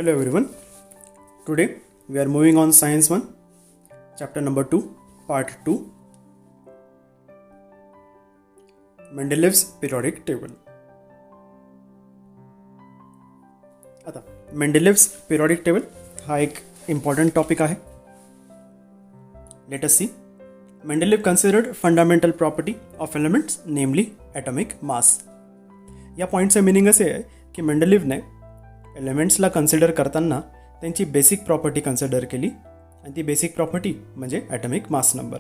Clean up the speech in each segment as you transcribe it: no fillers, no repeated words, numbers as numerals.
Hello everyone. Today we are moving on Science 1, chapter number 2, part 2, Mendeleev's periodic table. आता Mendeleev's periodic table हा एक important topic आहे. Let us see. Mendeleev considered fundamental property of elements, namely atomic mass. या पॉईंटचं meaning असे आहे की मेंडलीवने एलिमेंट्सला consider करताना त्यांची बेसिक प्रॉपर्टी कन्सिडर केली आणि ती बेसिक प्रॉपर्टी म्हणजे atomic mass number.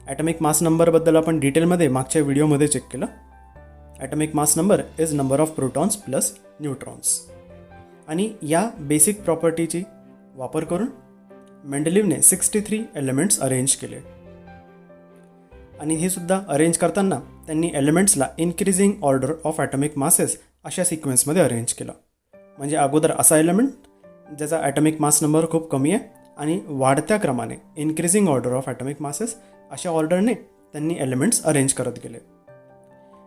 Atomic mass नंबरबद्दल आपण डिटेलमध्ये मागच्या व्हिडिओमध्ये चेक केलं. Atomic mass number is number of protons plus neutrons. आणि या बेसिक प्रॉपर्टीची वापर करून मेंडलीवने 63 एलिमेंट्स अरेंज केले. आणि हे सुद्धा अरेंज करताना त्यांनी एलिमेंट्सला increasing order of atomic masses अशा सिक्वेन्समध्ये अरेंज केलं. म्हणजे अगोदर असा एलिमेंट ज्याचा ॲटॉमिक मास नंबर खूप कमी आहे आणि वाढत्या क्रमाने increasing order of atomic masses अशा ऑर्डरने त्यांनी एलिमेंट्स अरेंज करत गेले.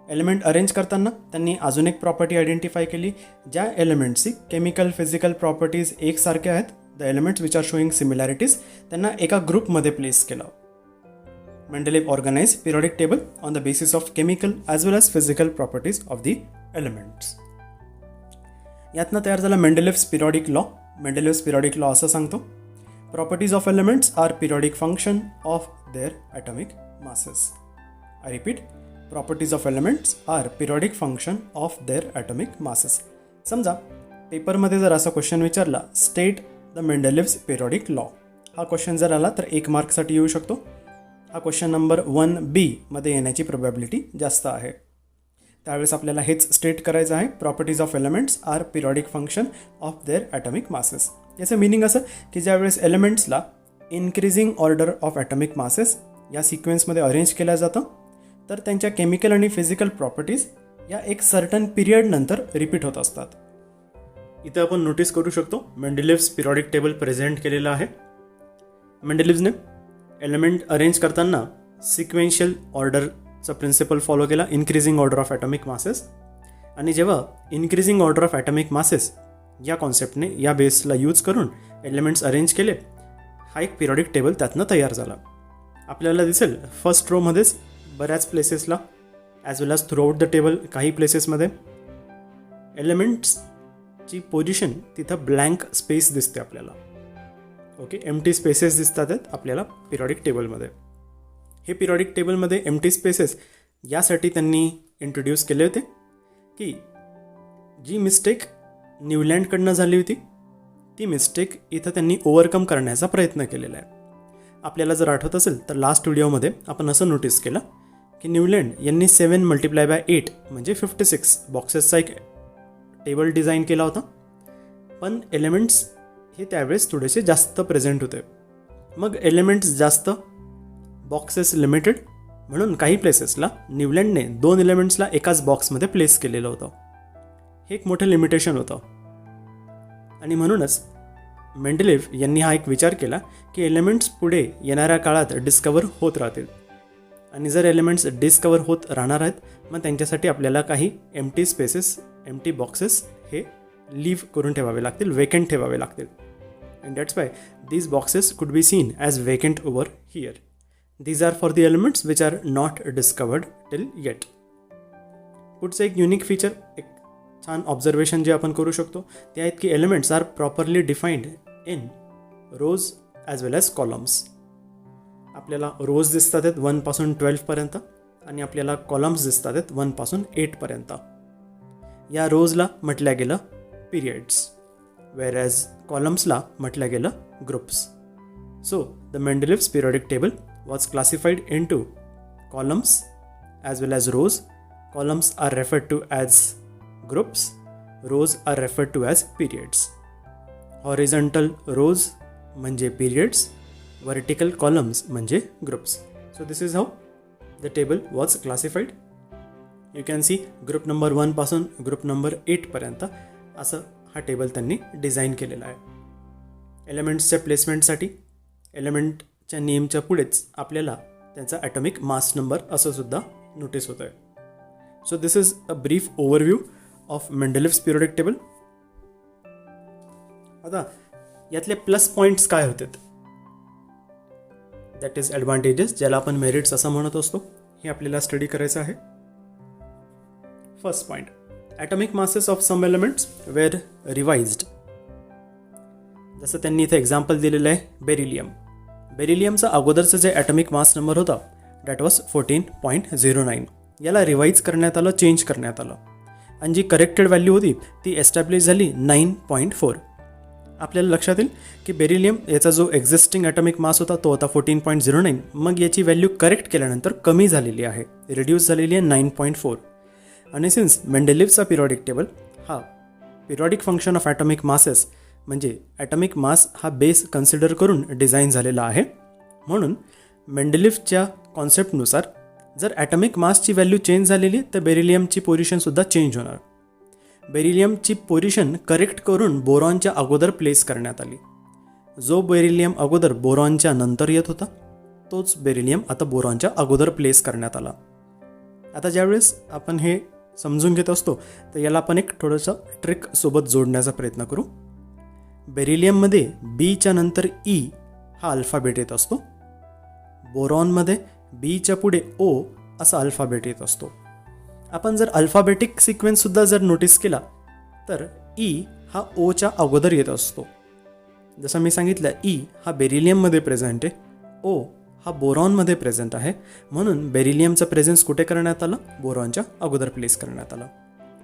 एलिमेंट अरेंज करताना त्यांनी अजून एक प्रॉपर्टी आयडेंटिफाय केली. ज्या एलिमेंट्सची केमिकल फिजिकल प्रॉपर्टीज एकसारख्या आहेत, the elements which are showing similarities, त्यांना एका ग्रुपमध्ये प्लेस केलं. Mendeleev organized periodic table on the basis of chemical as well as physical properties of the elements. यातनं तयार झाला Mendeleev's periodic law. Mendeleev's periodic law असं सांगतो, properties of elements are periodic function of their atomic masses. I repeat, properties of elements are periodic function of their atomic masses. समजा पेपरमध्ये जर असा question विचारला, state the Mendeleev's periodic law, हा question जर आला तर 1 मार्कसाठी येऊ शकतो. हा क्वेश्चन नंबर 1B मध्ये येण्याची प्रोबॅबिलिटी जास्त आहे. त्यावेळेस आपल्याला हेच स्टेट करायचं आहे, properties of elements are periodic function of their atomic masses. याचं मिनिंग असं की ज्यावेळेस एलिमेंट्सला increasing order of atomic masses या सिक्वेन्समध्ये अरेंज केल्या जातं तर त्यांच्या केमिकल आणि फिजिकल प्रॉपर्टीज या एक सर्टन पिरियड नंतर रिपीट होत असतात. इथं आपण नोटीस करू शकतो मेंडलीव्हज पिरियॉडिक टेबल प्रेझेंट केलेलं आहे. मेंडलीव्हजने एलिमेंट अरेंज करताना सिक्वेन्शियल ऑर्डरचा प्रिन्सिपल फॉलो केला, increasing order of atomic masses. आणि जेव्हा increasing order of atomic masses या कॉन्सेप्टने या बेसला यूज करून एलिमेंट्स अरेंज केले, हा एक पिरियॉडिक टेबल त्यातनं तयार झाला. आपल्याला दिसेल फर्स्ट रोमध्येच बऱ्याच प्लेसेसला as well as throughout the table काही प्लेसेसमध्ये एलिमेंट्सची पोझिशन तिथं ब्लँक स्पेस दिसते आपल्याला. ओके, एम्प्टी स्पेसेस दिसतात आहेत आपल्याला पिरियॉडिक टेबलमध्ये. हे पिरियॉडिक टेबलमध्ये एम्प्टी स्पेसेस यासाठी त्यांनी इंट्रोड्यूस केले होते की जी मिस्टेक न्यूलँडकडनं झाली होती ती मिस्टेक इथं त्यांनी ओव्हरकम करण्याचा प्रयत्न केलेला आहे. आपल्याला जर आठवत असेल तर लास्ट व्हिडिओमध्ये आपण असं नोटीस केलं की न्यूलँड यांनी 7 × 8 म्हणजे 56 बॉक्सेसचा एक टेबल डिझाईन केला होता. पण एलिमेंट्स हे त्यावेळेस थोडेसे जास्त प्रेझेंट होते. मग एलिमेंट्स जास्त, बॉक्सेस लिमिटेड, म्हणून काही प्लेसेसला न्यूलँडने 2 एलिमेंट्सला एकाच बॉक्समध्ये प्लेस केलेलं होतं. हे एक मोठं लिमिटेशन होतं. आणि म्हणूनच मेंडलीव यांनी हा एक विचार केला की एलिमेंट्स पुढे येणाऱ्या काळात डिस्कवर होत राहतील. आणि जर एलिमेंट्स डिस्कवर होत राहणार आहेत मग त्यांच्यासाठी आपल्याला काही एम्प्टी स्पेसेस, एम्प्टी बॉक्सेस हे लीव करून ठेवावे लागतील, वेकंट ठेवावे लागतील. And that's why these boxes could be seen as vacant over here. These are for the elements which are not discovered till yet. पुढचं एक युनिक फीचर, एक छान ऑब्झर्वेशन जे आपण करू शकतो ते आहेत की elements are properly defined in rows as well as columns. आपल्याला रोज दिसतात आहेत 1 पासून 12 पर्यंत आणि आपल्याला कॉलम्स दिसतात आहेत 1 पासून 8 पर्यंत. या रोजला म्हटल्या गेलं पिरियड्स, whereas columnsला म्हटलं गेलं groups. So the Mendeleev's periodic table was classified into columns as well as rows. Columns are referred to as groups, rows are referred to as periods. Horizontal rows म्हणजे periods, vertical columns म्हणजे groups. So this is how the table was classified. You can see group number 1 पासून group number 8 पर्यंत असं हा table त्यांनी design केलेला आहे. एलिमेंट्सच्या प्लेसमेंटसाठी एलिमेंटच्या नेमच्या पुढेच आपल्याला त्यांचा ॲटॉमिक मास नंबर असं सुद्धा नोटीस होतं आहे. So this is a brief overview of Mendeleev's periodic table. आता यातले प्लस पॉईंट्स काय होते, दॅट इज ॲडव्हान्टेजेस, ज्याला आपण मेरिट्स असं म्हणत असतो, हे आपल्याला स्टडी करायचं आहे. First point, atomic masses of some elements were revised. जसं त्यांनी इथे एक्झाम्पल दिलेलं आहे बेरिलियम. बेरिलियमचा अगोदरचं जे ॲटॉमिक मास नंबर होता दॅट वॉज 14.09. याला रिवाईज करण्यात आलं, चेंज करण्यात आलं, आणि जी करेक्टेड व्हॅल्यू होती ती एस्टॅब्लिश झाली 9.4. आपल्याला लक्षात येईल की बेरिलियम याचा जो एक्झिस्टिंग ॲटॉमिक मास होता तो होता 14.09. मग याची व्हॅल्यू करेक्ट केल्यानंतर कमी झालेली आहे, रिड्यूस झालेली आहे 9.4. आणि सिन्स मेंडेलिव्हचा पिरियॉडिक टेबल हा periodic function of atomic masses म्हणजे ॲटॉमिक मास हा बेस कन्सिडर करून डिझाईन झालेला आहे, म्हणून मेंडेलिव्हच्या कॉन्सेप्टनुसार जर ॲटॉमिक मासची व्हॅल्यू चेंज झालेली तर बेरिलियमची पोझिशनसुद्धा चेंज होणार. बेरिलियमची पोझिशन करेक्ट करून बोरॉनच्या अगोदर प्लेस करण्यात आली. जो बेरिलियम अगोदर बोरॉनच्या नंतर येत होता तोच बेरिलियम आता बोरॉनच्या अगोदर प्लेस करण्यात आला. आता ज्यावेळेस आपण हे समजून घेत असतो तर याला आपण एक थोडंसं ट्रिक सोबत जोडण्याचा प्रयत्न करू. बेरिलियममध्ये बीच्या नंतर ई हा अल्फाबेट येत असतो, बोरॉनमध्ये बीच्या पुढे ओ असा अल्फाबेट येत असतो. आपण जर अल्फाबेटिक सिक्वेन्ससुद्धा जर नोटीस केला तर ई हा ओच्या अगोदर येत असतो. जसं मी सांगितलं, ई हा बेरिलियममध्ये प्रेझेंट आहे, ओ हा बोरॉनमध्ये प्रेझेंट आहे, म्हणून बेरिलियमचं प्रेझेन्स कुठे करण्यात आलं, बोरॉनच्या अगोदर प्लेस करण्यात आलं.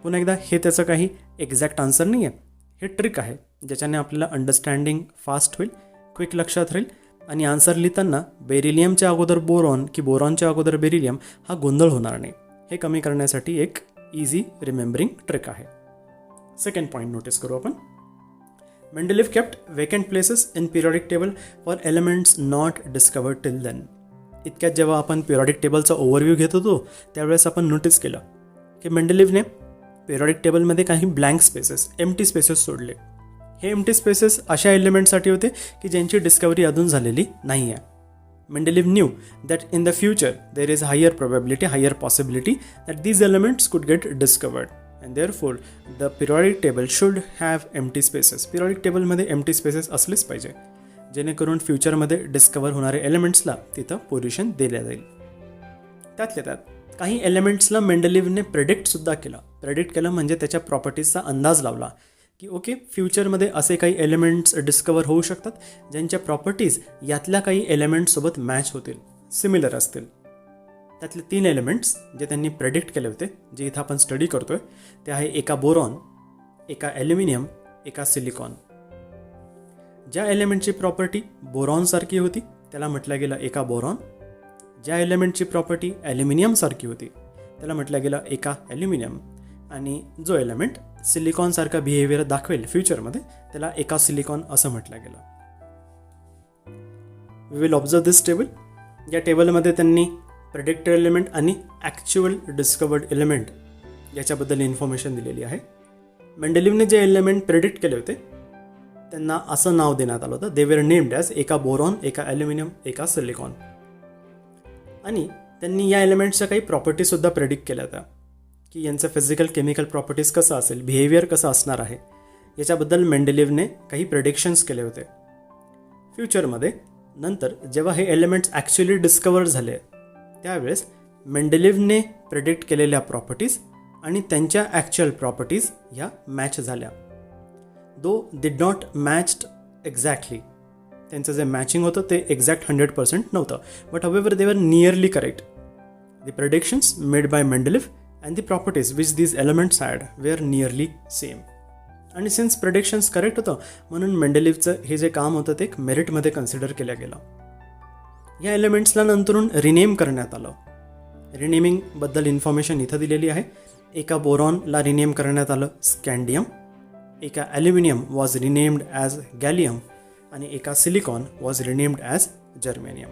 पुन्हा एकदा, हे त्याचं काही एक्झॅक्ट आन्सर नाही आहे, हे ट्रिक आहे ज्याच्याने आपल्याला अंडरस्टँडिंग फास्ट होईल, क्विक लक्षात राहील, आणि आन्सर लिहिताना बेरिलियमच्या अगोदर बोरॉन की बोरॉनच्या अगोदर बेरिलियम हा गोंधळ होणार नाही. हे कमी करण्यासाठी एक इझी रिमेंबरिंग ट्रिक आहे. सेकंड पॉईंट नोटीस करू आपण. Mendeleev kept vacant places in periodic table for elements not discovered till then. इतक्यात जेव्हा आपण पिरियॉडिक टेबलचा ओव्हरव्ह्यू घेत होतो त्यावेळेस आपण नोटीस केलं की मेंडेलिव्हने पिरियॉडिक टेबलमध्ये काही ब्लँक स्पेसेस, एम्प्टी स्पेसेस सोडले. हे एम्प्टी स्पेसेस अशा एलिमेंटसाठी होते की ज्यांची डिस्कवरी अजून झालेली नाही आहे. Mendeleev knew that in the future there is higher probability, higher possibility that these elements could get discovered, and therefore the periodic table should have empty spaces. Periodic table मध्ये empty spaces असलेच पाहिजे जेणेकरून फ्युचरमध्ये डिस्कवर होणारे एलिमेंट्सला तिथं position दिल्या जाईल. त्यातल्या त्यात काही एलिमेंट्सला मेंडेलिव्हने प्रेडिक्टसुद्धा केलं. प्रेडिक्ट केलं म्हणजे त्याच्या प्रॉपर्टीजचा अंदाज लावला की ओके, फ्युचरमध्ये असे काही एलिमेंट्स डिस्कवर होऊ शकतात ज्यांच्या प्रॉपर्टीज यातल्या काही एलिमेंट्ससोबत मॅच होतील, सिमिलर असतील. त्यातले 3 एलिमेंट्स जे त्यांनी प्रेडिक्ट केले होते, जे इथं आपण स्टडी करतोय, ते आहे एका बोरॉन, एका ॲल्युमिनियम, एका सिलिकॉन. ज्या एलिमेंटची प्रॉपर्टी बोरॉनसारखी होती त्याला म्हटलं गेलं एका बोरॉन. ज्या एलिमेंटची प्रॉपर्टी ॲल्युमिनियमसारखी होती त्याला म्हटलं गेलं एका ॲल्युमिनियम. आणि जो एलिमेंट सिलिकॉनसारखा बिहेवियर दाखवेल फ्युचरमध्ये त्याला एका सिलिकॉन असं म्हटलं गेलं. We will observe this table. या टेबलमध्ये त्यांनी प्रेडिक्टेड एलिमेंट आणि ॲक्च्युअल डिस्कवर्ड एलिमेंट याच्याबद्दल इन्फॉर्मेशन दिलेली आहे. मेंडेलिव्हने जे एलिमेंट प्रेडिक्ट केले होते त्यांना असं नाव देण्यात आलं होतं, दे वेर नेम्ड ॲज एका बोरॉन, एका ॲल्युमिनियम, एका सिलिकॉन. आणि त्यांनी या एलिमेंट्सच्या काही प्रॉपर्टीजसुद्धा प्रेडिक्ट केल्या होत्या की यांचं फिजिकल केमिकल प्रॉपर्टीज कसं असेल, बिहेवियर कसं असणार आहे, याच्याबद्दल मेंडेलिव्हने काही प्रेडिक्शन्स केले होते. फ्युचरमध्ये नंतर जेव्हा हे एलिमेंट्स ॲक्च्युअली डिस्कवर झाले त्यावेळेस मेंडेलिव्हने प्रेडिक्ट केलेल्या प्रॉपर्टीज आणि त्यांच्या ॲक्च्युअल प्रॉपर्टीज ह्या मॅच झाल्या. दो डिड नॉट मॅच्ड एक्झॅक्टली, त्यांचं जे मॅचिंग होतं ते एक्झॅक्ट 100% नव्हतं, but however they were nearly correct. The predictions made by Mendeleev and the properties which these elements had were nearly same. आणि सिन्स प्रेडिक्शन्स करेक्ट होतं म्हणून मेंडेलिव्हचं हे जे काम होतं ते एक मेरिटमध्ये कन्सिडर केलं गेलं. या एलिमेंट्सला नंतरून रिनेम करण्यात आलं. रिनेमिंगबद्दल इन्फॉर्मेशन इथं दिलेली आहे. एका बोरॉनला रिनेम करण्यात आलं स्कँडियम, एका aluminium was renamed as gallium आणि एका silicon was renamed as germanium.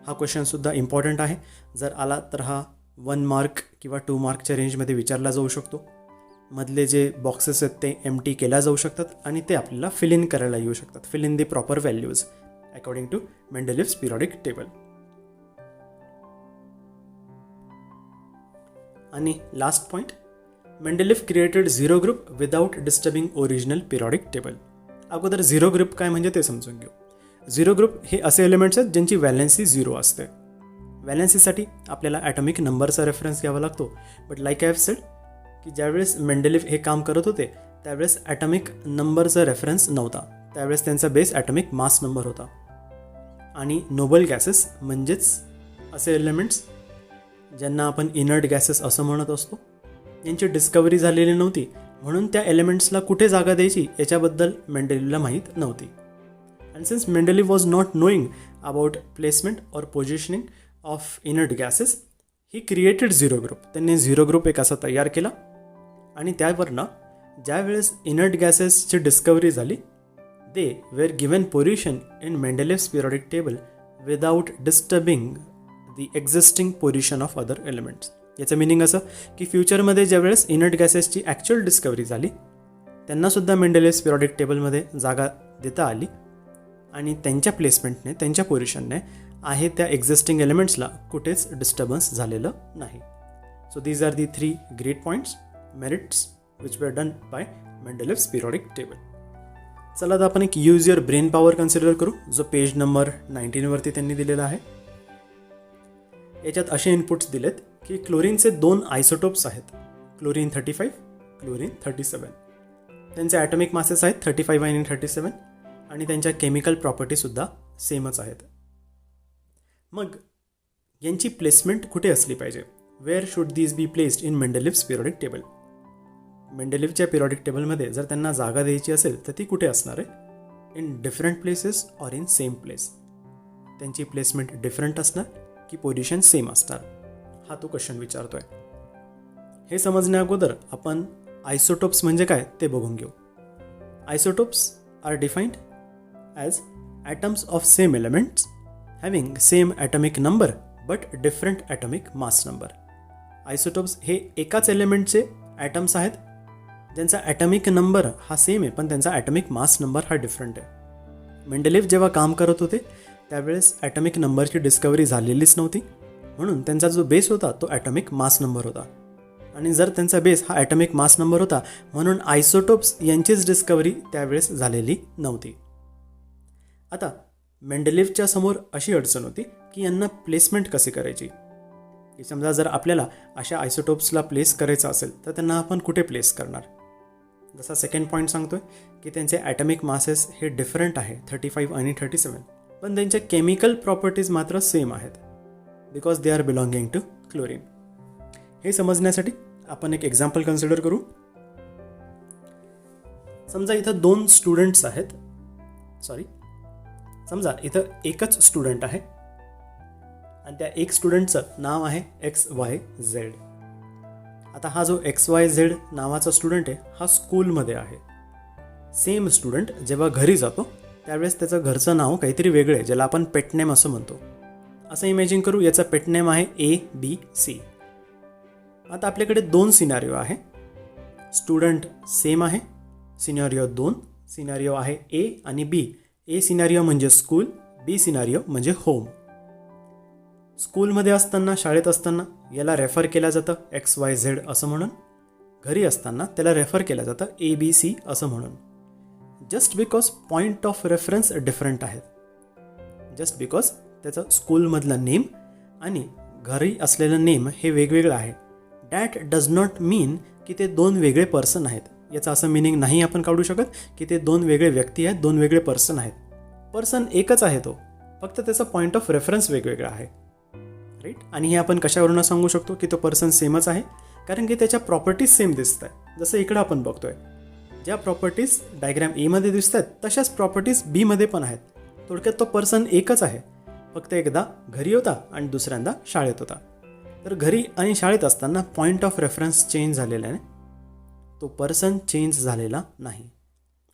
हा क्वेश्चनसुद्धा इम्पॉर्टंट आहे. जर आला तर हा 1 मार्क किंवा 2 मार्कच्या रेंजमध्ये विचारला जाऊ शकतो. मधले जे बॉक्सेस आहेत ते एम्प्टी केल्या जाऊ शकतात आणि ते आपल्याला फिल इन करायला येऊ शकतात. Fill in the proper values according to Mendeleev's periodic table. आणि last point, Mendeleev created 0 group without disturbing original periodic table. अगोदर झिरो ग्रुप काय म्हणजे ते समजून घेऊ. झिरो ग्रुप हे असे एलिमेंट्स आहेत ज्यांची व्हॅलेन्सी 0 असते. व्हॅलेन्सीसाठी आपल्याला ॲटॉमिक नंबरचा रेफरन्स घ्यावा लागतो. But like I have sed की ज्यावेळेस मेंडेलिव्ह हे काम करत होते त्यावेळेस ॲटॉमिक नंबरचा रेफरन्स नव्हता. त्यावेळेस त्यांचा बेस ॲटॉमिक मास नंबर होता. आणि नोबल गॅसेस म्हणजेच असे एलिमेंट्स ज्यांना आपण इनर्ट गॅसेस असं म्हणत असतो, यांची डिस्कवरी झालेली नव्हती, म्हणून त्या एलिमेंट्सला कुठे जागा द्यायची याच्याबद्दल मेंडेलिव्हला माहीत नव्हती. And since Mendeleev was not knowing about placement और positioning of inert gases, he created zero group. त्यांनी झिरो ग्रुप एक असा तयार केला आणि त्यावरनं ज्यावेळेस इनर्ट गॅसेसची डिस्कवरी झाली, they were given position in Mendeleev's periodic table without disturbing the existing position of other elements. याचं मिनिंग असं की फ्युचरमध्ये ज्यावेळेस इनर्ट गॅसेसची ॲक्च्युअल डिस्कवरी झाली त्यांनासुद्धा मेंडेलिव्हज पिरियडिक टेबलमध्ये जागा देता आली आणि त्यांच्या प्लेसमेंटने, त्यांच्या पोझिशनने आहे त्या एक्झिस्टिंग एलिमेंट्सला कुठेच डिस्टर्बन्स झालेलं नाही. So these are the 3 great points, merits which were done by Mendeleev's periodic table. चला आता आपण एक use your brain power consider करू, जो पेज नंबर 19 त्यांनी दिलेला आहे. याच्यात असे इनपुट्स दिलेत की क्लोरीनचे 2 आयसोटोप्स आहेत, क्लोरीन 35, क्लोरीन 37. त्यांचे ॲटॉमिक मासेस आहेत 35 आणि 37 आणि त्यांच्या केमिकल प्रॉपर्टीसुद्धा सेमच आहेत. मग यांची प्लेसमेंट कुठे असली पाहिजे? Where should these be placed in Mendeleev's periodic table? मेंडेलिव्हच्या पिरियडिक टेबलमध्ये जर त्यांना जागा द्यायची असेल तर ती कुठे असणार आहे? In different places or in same place? त्यांची प्लेसमेंट डिफरंट असणार की पोझिशन सेम असणार? हा तो क्वेश्चन विचारतोय. हे समजण्या अगोदर आपण आयसोटोप्स म्हणजे काय ते बघून घेऊ. Isotopes are defined as atoms of same elements having same atomic number but different atomic mass number. Isotopes हे एकाच एलिमेंटचे ॲटम्स आहेत ज्यांचा ॲटॉमिक नंबर हा सेम आहे पण त्यांचा ॲटॉमिक मास नंबर हा डिफरंट आहे. मेंडेलिव्ह जेव्हा काम करत होते त्यावेळेस ॲटॉमिक नंबरची डिस्कवरी झालेलीच नव्हती, म्हणून त्यांचा जो बेस होता तो ॲटॉमिक मास नंबर होता. आणि जर त्यांचा बेस हा ॲटॉमिक मास नंबर होता म्हणून आयसोटोप्स यांचीच डिस्कवरी त्यावेळेस झालेली नव्हती. आता मेंडेलिव्हच्या समोर अशी अडचण होती की यांना प्लेसमेंट कशी करायची. की समजा जर आपल्याला अशा आयसोटोप्सला प्लेस करायचं असेल तर त्यांना आपण कुठे प्लेस करणार? जसा सेकंड पॉईंट सांगतोय की त्यांचे ॲटॉमिक मासेस हे डिफरंट आहे 35 आणि 37, पण त्यांच्या केमिकल प्रॉपर्टीज मात्र सेम आहेत because they are belonging to chlorine. हे समजण्यासाठी आपण एक एक्झाम्पल कन्सिडर करू. समजा इथं 2 स्टुडंट्स आहेत, समजा इथं एकच स्टुडंट आहे आणि त्या एक स्टुडंटचं नाव आहे XYZ. आता हा जो XYZ नावाचा स्टुडंट आहे हा स्कूलमध्ये आहे. सेम स्टुडंट जेव्हा घरी जातो त्यावेळेस त्याचं घरचं नाव काहीतरी वेगळं आहे ज्याला आपण पेटनेम असं म्हणतो. असं इमॅजिन करू याचा पेटनेम आहे ABC. आता आपल्याकडे 2 सिनारिओ आहे. स्टुडंट सेम आहे, सिनारिओ 2, सिनारिओ आहे A आणि B. A सिनारिओ म्हणजे स्कूल, B सिनारिओ म्हणजे होम. स्कूलमध्ये असताना, शाळेत असताना याला रेफर केलं जातं XYZ असं म्हणून. घरी असताना त्याला रेफर केलं जातं ABC असं म्हणून. Just because point of reference different आहेत, जस्ट बिकॉज त्याचं स्कूलमधलं नेम आणि घरी असलेलं नेम हे वेगवेगळं आहे, दॅट डज नॉट मीन की ते 2 वेगळे पर्सन आहेत. याचं असं मिनिंग नाही आपण काढू शकत की ते 2 वेगळे व्यक्ती आहेत, 2 वेगळे पर्सन आहेत. पर्सन एकच आहे तो, फक्त त्याचा पॉईंट ऑफ रेफरन्स वेगवेगळा आहे, राईट. आणि हे आपण कशावरून सांगू शकतो की तो पर्सन सेमच आहे? कारण की त्याच्या प्रॉपर्टीज सेम दिसत आहे. जसं इकडं आपण बघतोय ज्या प्रॉपर्टीज डायग्राम एमध्ये दिसत आहेत तशाच प्रॉपर्टीज बीमध्ये पण आहेत. थोडक्यात तो पर्सन एकच आहे, फक्त एकदा घरी होता आणि दुसऱ्यांदा शाळेत होता. तर घरी आणि शाळेत असताना पॉईंट ऑफ रेफरन्स चेंज झालेला आहे, तो पर्सन चेंज झालेला नाही.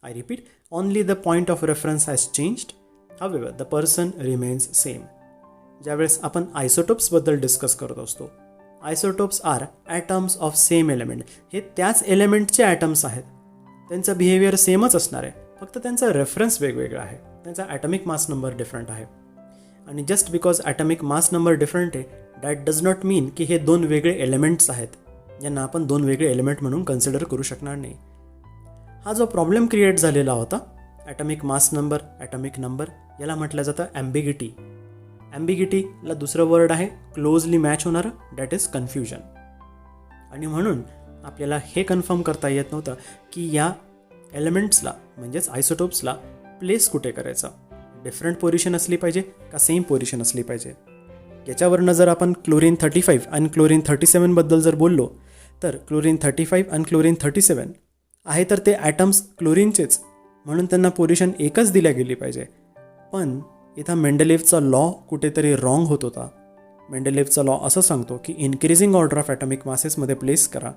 I repeat, only the point of reference has changed, however the person remains same. ज्यावेळेस आपण आयसोटोप्सबद्दल डिस्कस करत असतो, isotopes are atoms of same element. हे त्याच एलिमेंटचे ॲटम्स आहेत, त्यांचं बिहेवियर सेमच असणार आहे, फक्त त्यांचा रेफरन्स वेगवेगळा आहे, त्यांचा ॲटॉमिक मास नंबर डिफरंट आहे. आणि just because atomic mass number different आहे दॅट डज नॉट मीन की हे 2 वेगळे एलिमेंट्स आहेत ज्यांना आपण 2 वेगळे एलिमेंट म्हणून कन्सिडर करू शकणार नाही. हा जो प्रॉब्लेम क्रिएट झालेला होता atomic mass number, atomic number याला म्हटलं जातं ॲम्बिगिटी. ॲम्बिगिटीला दुसरं वर्ड आहे क्लोजली मॅच होणारं, दॅट इज कन्फ्युजन. आणि म्हणून आपल्याला हे कन्फर्म करता येत नव्हतं की या एलिमेंट्सला म्हणजेच आयसोटोप्सला प्लेस कुठे करायचं. डिफरंट पोझिशन असली पाहिजे का सेम पोझिशन असली पाहिजे. याच्यावरनं जर आपण क्लोरीन 35 आणि क्लोरीन 37 बद्दल जर बोललो तर क्लोरीन 35 आणि क्लोरीन 37 आहे तर ते ॲटम्स क्लोरीनचेच, म्हणून त्यांना पोझिशन एकच दिल्या गेली पाहिजे. पण इथं मेंडेलिव्हचा लॉ कुठेतरी रॉंग होत होता. मेंडेलिव्हचा लॉ असं सांगतो की इन्क्रीजिंग ऑर्डर ऑफ ॲटॉमिक मासेसमध्ये प्लेस करा,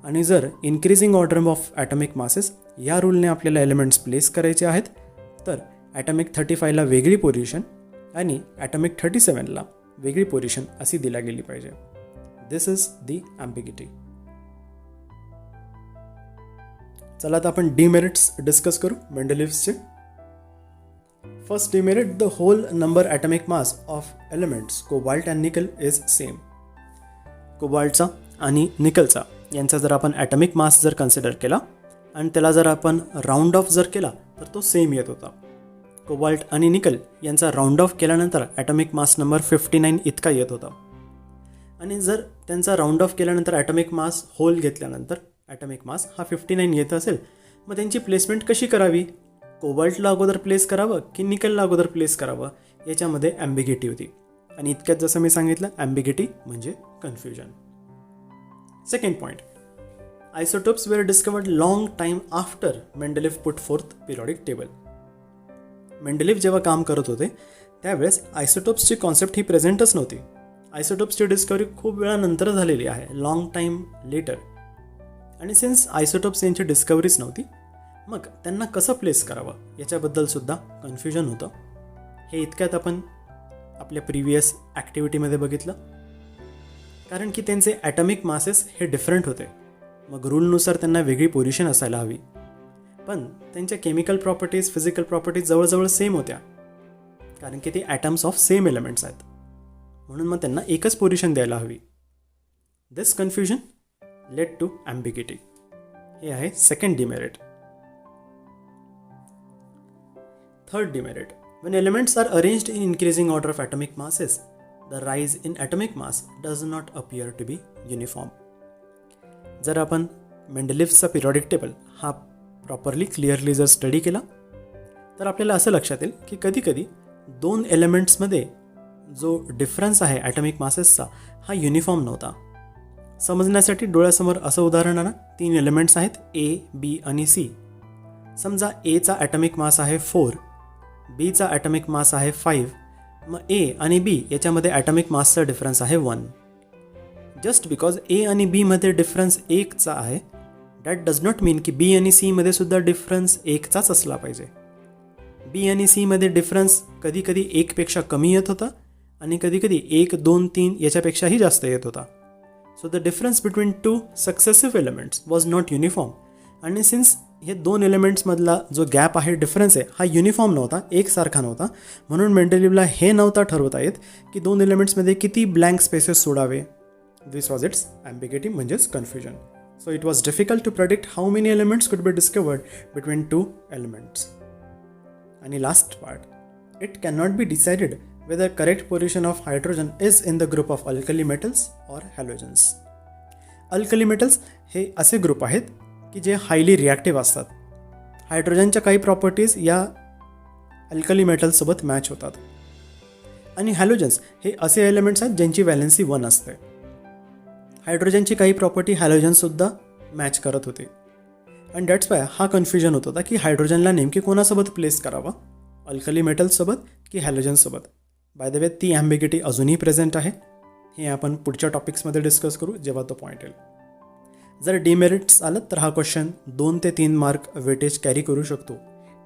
आणि जर increasing order of atomic masses या रूलने आपल्याला एलिमेंट्स प्लेस करायचे आहेत तर ॲटॉमिक 35ला वेगळी पोझिशन आणि ॲटॉमिक 37ला वेगळी पोझिशन अशी दिल्या गेली पाहिजे. This is the ambiguity. चला आता आपण डिमेरिट्स डिस्कस करू मेंडेलिव्हचे. First demerit, the whole number atomic mass of elements cobalt and nickel is same. कोबाल्टचा आणि निकलचा यांचा जर आपण ॲटॉमिक मास जर कन्सिडर केला आणि त्याला जर आपण राऊंड ऑफ जर केला तर तो सेम येत होता. कोबाल्ट आणि निकल यांचा राऊंड ऑफ केल्यानंतर ॲटॉमिक मास नंबर 59 इतका येत होता. आणि जर त्यांचा राऊंड ऑफ केल्यानंतर ॲटॉमिक मास होल घेतल्यानंतर ॲटॉमिक मास हा 59 येत असेल, मग त्यांची प्लेसमेंट कशी करावी. कोबाल्टला अगोदर प्लेस करावं की निकलला अगोदर प्लेस करावं, याच्यामध्ये ॲम्बिगिटी होती. आणि इतक्यात जसं मी सांगितलं ॲम्बिगिटी म्हणजे confusion. Second point, isotopes were discovered long time after Mendeleev put fourth periodic table. Mendeleev जेव्हा काम करत होते त्यावेळेस आयसोटोप्सची कॉन्सेप्ट ही प्रेझेंटच नव्हती. आयसोटोप्सची डिस्कवरी खूप वेळानंतर झालेली आहे, लॉंग टाईम लेटर. आणि सिन्स आयसोटोप्स यांची डिस्कवरीच नव्हती, मग त्यांना कसं प्लेस करावं याच्याबद्दल सुद्धा कन्फ्युजन होतं. हे इतक्यात आपण आपल्या प्रिव्हियस ॲक्टिव्हिटीमध्ये बघितलं. कारण की त्यांचे ॲटॉमिक मासेस हे डिफरंट होते, मग रूलनुसार त्यांना वेगळी पोझिशन असायला हवी. पण त्यांच्या केमिकल प्रॉपर्टीज, फिजिकल प्रॉपर्टीज जवळजवळ सेम होत्या, कारण की ते ॲटम्स ऑफ सेम एलिमेंट्स आहेत, म्हणून मग त्यांना एकच पोझिशन द्यायला हवी. दिस कन्फ्युजन लेड टू ॲम्बिगिटी. हे आहे second demerit. Third demerit, when elements are arranged in increasing order of atomic masses, the rise in atomic mass does not appear to be uniform. जर आपण मेंडेलिव्हचा पिरियॉडिक टेबल हा properly clearly जर study केला तर आपल्याला असं लक्षात येईल की कधीकधी दोन एलिमेंट्समध्ये जो डिफरन्स आहे ॲटॉमिक मासेसचा हा युनिफॉर्म नव्हता. समजण्यासाठी डोळ्यासमोर असं उदाहरण आहे, 3 एलिमेंट्स आहेत A, B आणि C. समजा Aचा ॲटॉमिक मास आहे 4, Bचा ॲटॉमिक मास आहे 5, मग A आणि B याच्यामध्ये ॲटॉमिक मासचा डिफरन्स आहे 1. जस्ट बिकॉज A आणि B मध्ये डिफरन्स 1चा आहे, दॅट डज नॉट मीन की B आणि C मध्ये सुद्धा डिफरन्स 1चाच असला पाहिजे. B आणि C मध्ये डिफरन्स कधी कधी 1पेक्षा कमी येत होता आणि कधी कधी 1, 2, 3 याच्यापेक्षाही जास्त येत होता. So the difference between 2 successive elements was not uniform. आणि सिन्स हे 2 एलिमेंट्समधला जो गॅप आहे, डिफरन्स आहे, हा युनिफॉर्म नव्हता, एकसारखा नव्हता, म्हणून मेंडेलिव्हला हे नव्हता ठरवता येत की 2 एलिमेंट्समध्ये किती ब्लँक स्पेसेस सोडावे. दिस वॉज इट्स ॲम्बिगिटी म्हणजेच confusion. So it was difficult to predict how many elements could be discovered between 2 elements. आणि last part, it can not be decided whether correct position of hydrogen is in the group of alkali metals or halogens. Alkali metals हे असे group आहेत की जे highly reactive असतात. हायड्रोजनच्या काही properties या अल्कली मेटल्ससोबत मॅच होतात. आणि हॅलोजन्स हे असे एलिमेंट्स आहेत ज्यांची व्हॅलेन्सी 1 असते. हायड्रोजनची काही प्रॉपर्टी हॅलोजनसुद्धा मॅच करत होते. आणि दॅट्स वाय हा कन्फ्युजन होत होता की हायड्रोजनला नेमकी कोणासोबत प्लेस करावा, अल्कली मेटल्ससोबत की हॅलोजनसोबत. बाय द वे ती ॲम्बिगिटी अजूनही प्रेझेंट आहे. हे आपण पुढच्या टॉपिक्समध्ये डिस्कस करू जेव्हा तो पॉईंट येईल. जर डिमेरिट्स आलं तर हा क्वेश्चन 2 ते 3 मार्क वेटेज कॅरी करू शकतो.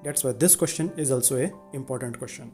That's why this question is also a important question.